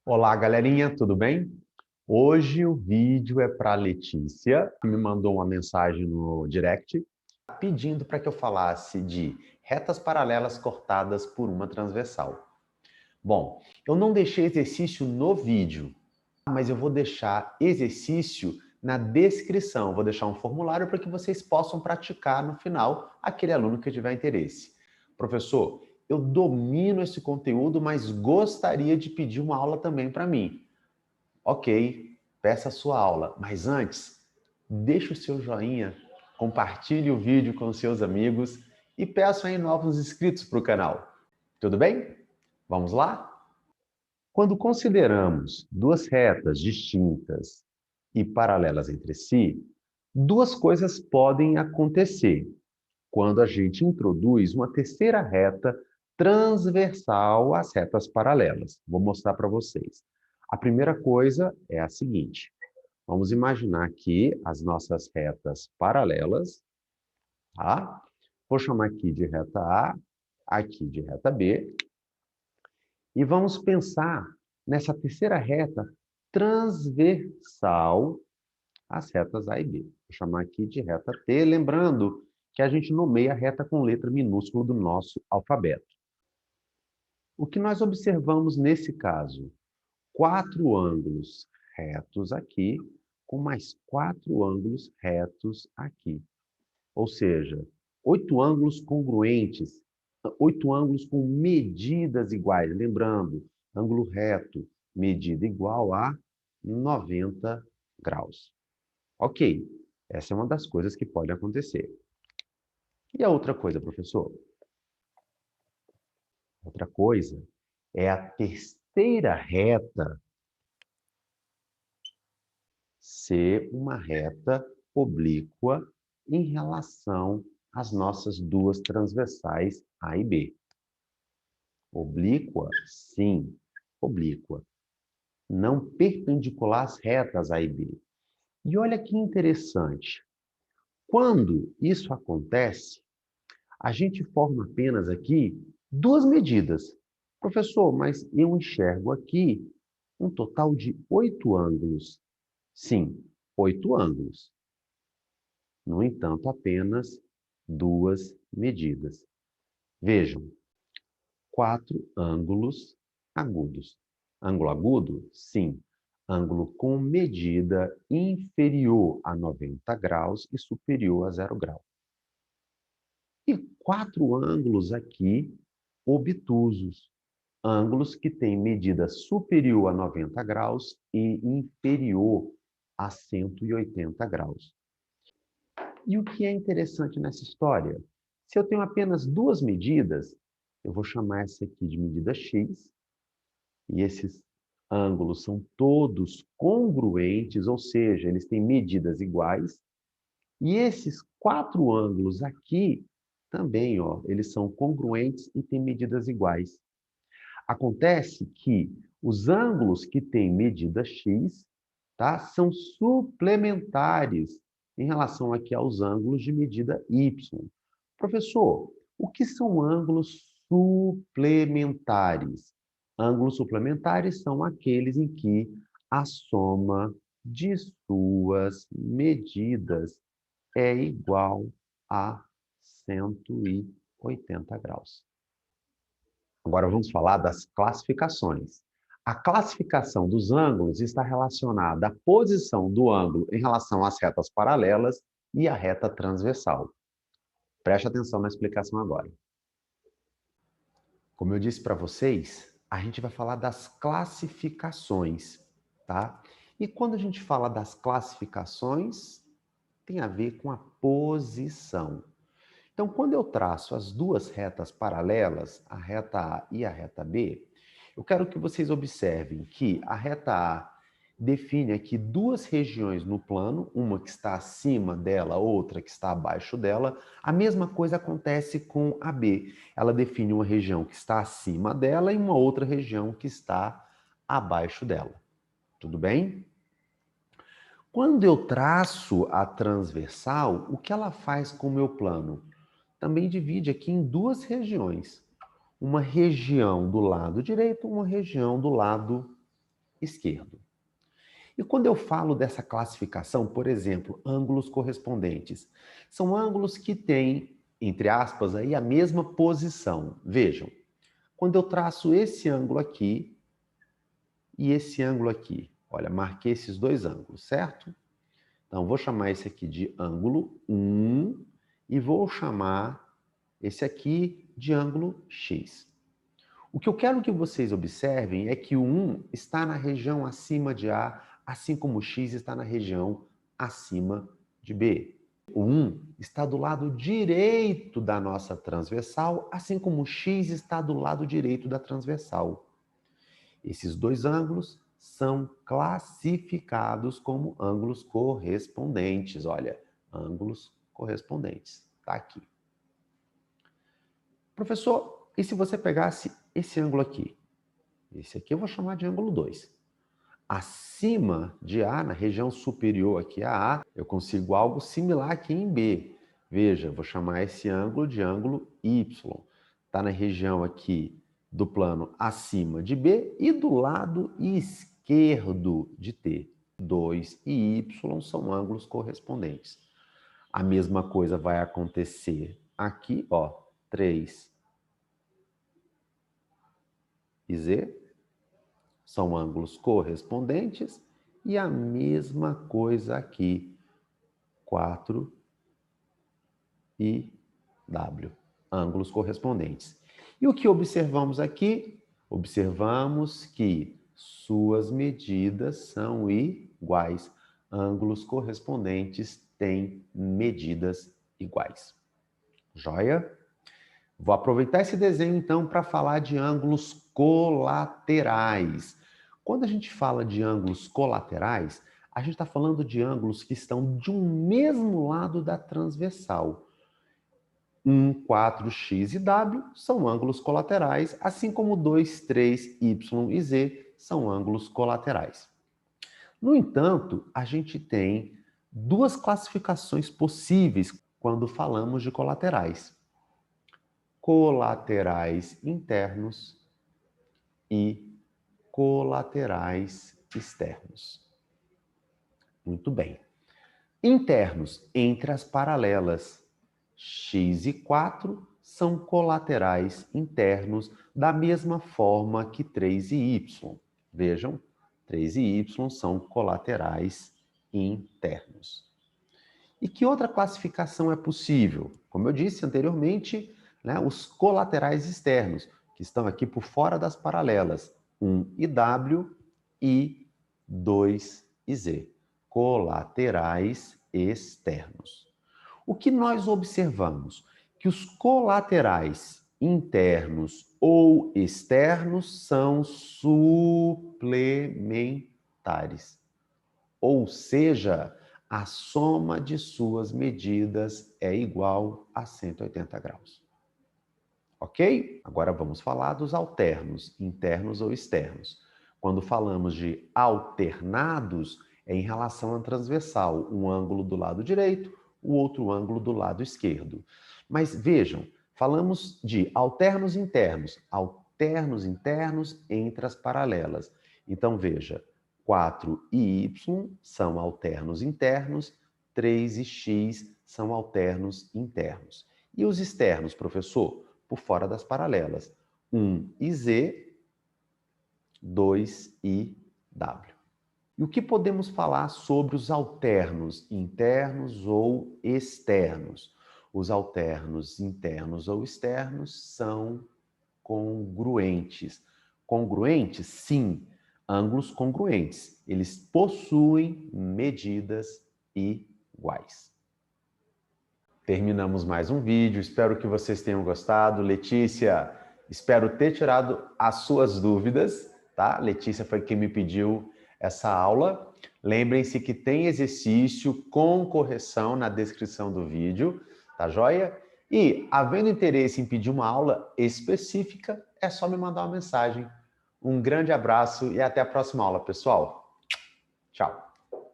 Olá, galerinha, tudo bem? Hoje o vídeo é para a Letícia, que me mandou uma mensagem no direct pedindo para que eu falasse de retas paralelas cortadas por uma transversal. Bom, eu não deixei exercício no vídeo, mas eu vou deixar exercício na descrição. Vou deixar um formulário para que vocês possam praticar no final, aquele aluno que tiver interesse. Professor, eu domino esse conteúdo, mas gostaria de pedir uma aula também para mim. Ok, peça a sua aula, mas antes, deixe o seu joinha, compartilhe o vídeo com seus amigos e peço aí novos inscritos para o canal. Tudo bem? Vamos lá? Quando consideramos duas retas distintas e paralelas entre si, duas coisas podem acontecer quando a gente introduz uma terceira reta transversal às retas paralelas. Vou mostrar para vocês. A primeira coisa é a seguinte. Vamos imaginar aqui as nossas retas paralelas, tá? Vou chamar aqui de reta A, aqui de reta B, e vamos pensar nessa terceira reta transversal às retas A e B. Vou chamar aqui de reta T, lembrando que a gente nomeia a reta com letra minúscula do nosso alfabeto. O que nós observamos nesse caso? 4 ângulos retos aqui, com mais 4 ângulos retos aqui. Ou seja, 8 ângulos congruentes, 8 ângulos com medidas iguais. Lembrando, ângulo reto, medida igual a 90 graus. Ok, essa é uma das coisas que pode acontecer. E a outra coisa, professor? Outra coisa é a terceira reta ser uma reta oblíqua em relação às nossas duas transversais A e B. Oblíqua? Sim, oblíqua. Não perpendicular às retas A e B. E olha que interessante. Quando isso acontece, a gente forma apenas aqui duas medidas. Professor, mas eu enxergo aqui um total de 8 ângulos. Sim, 8 ângulos. No entanto, apenas duas medidas. Vejam, 4 ângulos agudos. Ângulo agudo? Sim. Ângulo com medida inferior a 90 graus e superior a 0 grau. E 4 ângulos aqui obtusos. Ângulos que têm medida superior a 90 graus e inferior a 180 graus. E o que é interessante nessa história? Se eu tenho apenas duas medidas, eu vou chamar essa aqui de medida x, e esses ângulos são todos congruentes, ou seja, eles têm medidas iguais, e esses 4 ângulos aqui também, ó, eles são congruentes e têm medidas iguais. Acontece que os ângulos que têm medida x, tá, são suplementares em relação aqui aos ângulos de medida y. Professor, o que são ângulos suplementares? Ângulos suplementares são aqueles em que a soma de suas medidas é igual a 180 graus. Agora vamos falar das classificações. A classificação dos ângulos está relacionada à posição do ângulo em relação às retas paralelas e à reta transversal. Preste atenção na explicação agora. Como eu disse para vocês, a gente vai falar das classificações, tá? E quando a gente fala das classificações, tem a ver com a posição. Então, quando eu traço as duas retas paralelas, a reta A e a reta B, eu quero que vocês observem que a reta A define aqui duas regiões no plano, uma que está acima dela, outra que está abaixo dela. A mesma coisa acontece com a B. Ela define uma região que está acima dela e uma outra região que está abaixo dela. Tudo bem? Quando eu traço a transversal, o que ela faz com o meu plano? Também divide aqui em duas regiões. Uma região do lado direito, uma região do lado esquerdo. E quando eu falo dessa classificação, por exemplo, ângulos correspondentes, são ângulos que têm, entre aspas, aí, a mesma posição. Vejam, quando eu traço esse ângulo aqui e esse ângulo aqui, olha, marquei esses dois ângulos, certo? Então, vou chamar esse aqui de ângulo 1 e vou chamar esse aqui de ângulo X. O que eu quero que vocês observem é que o 1 está na região acima de A, assim como o X está na região acima de B. O 1 está do lado direito da nossa transversal, assim como o X está do lado direito da transversal. Esses dois ângulos são classificados como ângulos correspondentes. Olha, ângulos correspondentes. Está aqui. Professor, e se você pegasse esse ângulo aqui? Esse aqui eu vou chamar de ângulo 2. Acima de A, na região superior aqui a A, eu consigo algo similar aqui em B. Veja, vou chamar esse ângulo de ângulo Y. Está na região aqui do plano acima de B e do lado esquerdo de T. 2 e Y são ângulos correspondentes. A mesma coisa vai acontecer aqui, ó, 3 e Z são ângulos correspondentes e a mesma coisa aqui, 4 e W, ângulos correspondentes. E o que observamos aqui? Observamos que suas medidas são iguais. Ângulos correspondentes têm medidas iguais. Joia? Vou aproveitar esse desenho, então, para falar de ângulos colaterais. Quando a gente fala de ângulos colaterais, a gente está falando de ângulos que estão de um mesmo lado da transversal. 4x e W são ângulos colaterais, assim como 2, 3, Y e Z são ângulos colaterais. No entanto, a gente tem duas classificações possíveis quando falamos de colaterais. Colaterais internos e colaterais externos. Muito bem. Internos, entre as paralelas. X e 4 são colaterais internos da mesma forma que 3 e Y. Vejam, 3 e Y são colaterais internos. E que outra classificação é possível? Como eu disse anteriormente, né, os colaterais externos, que estão aqui por fora das paralelas, 1 e W e 2 e Z. Colaterais externos. O que nós observamos? Que os colaterais internos ou externos são suplementares. Ou seja, a soma de suas medidas é igual a 180 graus. Ok? Agora vamos falar dos alternos, internos ou externos. Quando falamos de alternados, é em relação à transversal, um ângulo do lado direito, o outro ângulo do lado esquerdo. Mas vejam, falamos de alternos internos entre as paralelas. Então veja, 4 e Y são alternos internos, 3 e X são alternos internos. E os externos, professor? Por fora das paralelas. 1 e Z, 2 e W. E o que podemos falar sobre os alternos internos ou externos? Os alternos internos ou externos são congruentes. Congruentes? Sim, ângulos congruentes. Eles possuem medidas iguais. Terminamos mais um vídeo, espero que vocês tenham gostado. Letícia, espero ter tirado as suas dúvidas, tá? Letícia foi quem me pediu essa aula. Lembrem-se que tem exercício com correção na descrição do vídeo, tá joia? E, havendo interesse em pedir uma aula específica, é só me mandar uma mensagem. Um grande abraço e até a próxima aula, pessoal. Tchau!